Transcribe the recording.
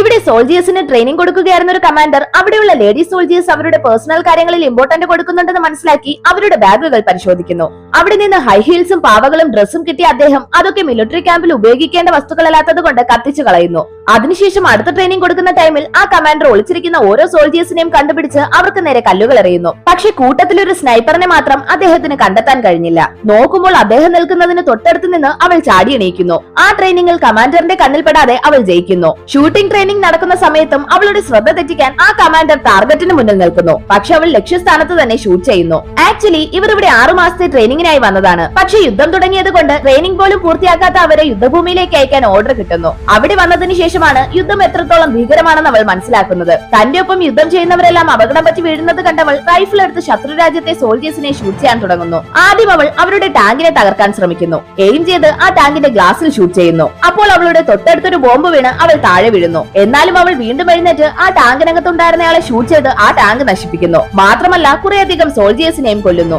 ഇവിടെ സോൾജിയേഴ്സിന് ട്രെയിനിങ് കൊടുക്കുകയായിരുന്ന ഒരു കമാൻഡർ അവിടെയുള്ള ലേഡി സോൾജിയേഴ്സ് അവരുടെ പേഴ്സണൽ കാര്യങ്ങളിൽ ഇമ്പോർട്ടന്റ് കൊടുക്കുന്നുണ്ടെന്ന് മനസ്സിലാക്കി അവരുടെ ബാഗുകൾ പരിശോധിക്കുന്നു. അവിടെ നിന്ന് ഹൈ ഹീൽസും പാവകളും ഡ്രസ്സും കിട്ടിയ അദ്ദേഹം അതൊക്കെ മിലിറ്ററി ക്യാമ്പിൽ ഉപയോഗിക്കേണ്ട വസ്തുക്കളല്ലാത്തത് കൊണ്ട് കത്തിച്ചു കളയുന്നു. അതിനുശേഷം അടുത്ത ട്രെയിനിങ് കൊടുക്കുന്ന ടൈമിൽ ആ കമാൻഡർ ഒളിച്ചിരിക്കുന്ന ഓരോ സോൾജിയേഴ്സിനെയും കണ്ടുപിടിച്ച് അവർക്ക് നേരെ കല്ലുകൾ എറിയുന്നു. പക്ഷെ കൂട്ടത്തിൽ ഒരു സ്നൈപ്പറിനെ മാത്രം അദ്ദേഹത്തിന് കണ്ടെത്താൻ കഴിഞ്ഞില്ല. നോക്കുമ്പോൾ അദ്ദേഹം നിൽക്കുന്നതിന് തൊട്ടടുത്ത് നിന്ന് അവൾ ചാടി എണീക്കുന്നു. ആ ട്രെയിനിങ്ങിൽ കമാൻഡറിന്റെ കണ്ണിൽപ്പെടാതെ അവൾ ജയിക്കുന്നു. ഷൂട്ടിംഗ് ട്രെയിനിങ് നടക്കുന്ന സമയത്തും അവളുടെ ശ്രദ്ധ തെറ്റിക്കാൻ ആ കമാൻഡർ ടാർഗറ്റിന് മുന്നിൽ നിൽക്കുന്നു. പക്ഷെ അവൾ ലക്ഷ്യസ്ഥാനത്ത് തന്നെ ഷൂട്ട് ചെയ്യുന്നു. ആക്ച്വലി ഇവർ ഇവിടെ 6 മാസത്തെ ട്രെയിനിങ്ങിനായി വന്നതാണ്. പക്ഷെ യുദ്ധം തുടങ്ങിയത് കൊണ്ട് ട്രെയിനിങ് പോലും പൂർത്തിയാക്കാത്ത അവരെ യുദ്ധഭൂമിയിലേക്ക് അയക്കാൻ ഓർഡർ കിട്ടുന്നു. അവിടെ വന്നതിന് ശേഷമാണ് യുദ്ധം എത്രത്തോളം ഭീകരമാണെന്ന് അവൾ മനസ്സിലാക്കുന്നത്. തന്റെ ഒപ്പം യുദ്ധം ചെയ്യുന്നവരെല്ലാം അപകടം പറ്റി വീഴുന്നത് കണ്ടവൾ റൈഫിൾ എടുത്ത് ശത്രു രാജ്യത്തെ സോൾജിയേഴ്സിനെ ഷൂട്ട് ചെയ്യാൻ തുടങ്ങുന്നു. ആദ്യം അവൾ അവരുടെ ടാങ്കിനെ തകർക്കാൻ ശ്രമിക്കുന്നു. എയിം ചെയ്ത് ആ ടാങ്കിന്റെ ഗ്ലാസിൽ ഷൂട്ട് ചെയ്യുന്നു. അപ്പോൾ അവളുടെ തൊട്ടടുത്തൊരു ബോംബ് വീണ് അവൾ താഴെ വീഴുന്നു. എന്നാലും അവൾ വീണ്ടും എഴുന്നേറ്റ് ആ ടാങ്കിനകത്തുണ്ടായിരുന്നയാളെ ഷൂട്ട് ചെയ്ത് ആ ടാങ്ക് നശിപ്പിക്കുന്നു. മാത്രമല്ല കുറേയധികം സോൾജിയേഴ്സിനെയും കൊല്ലുന്നു.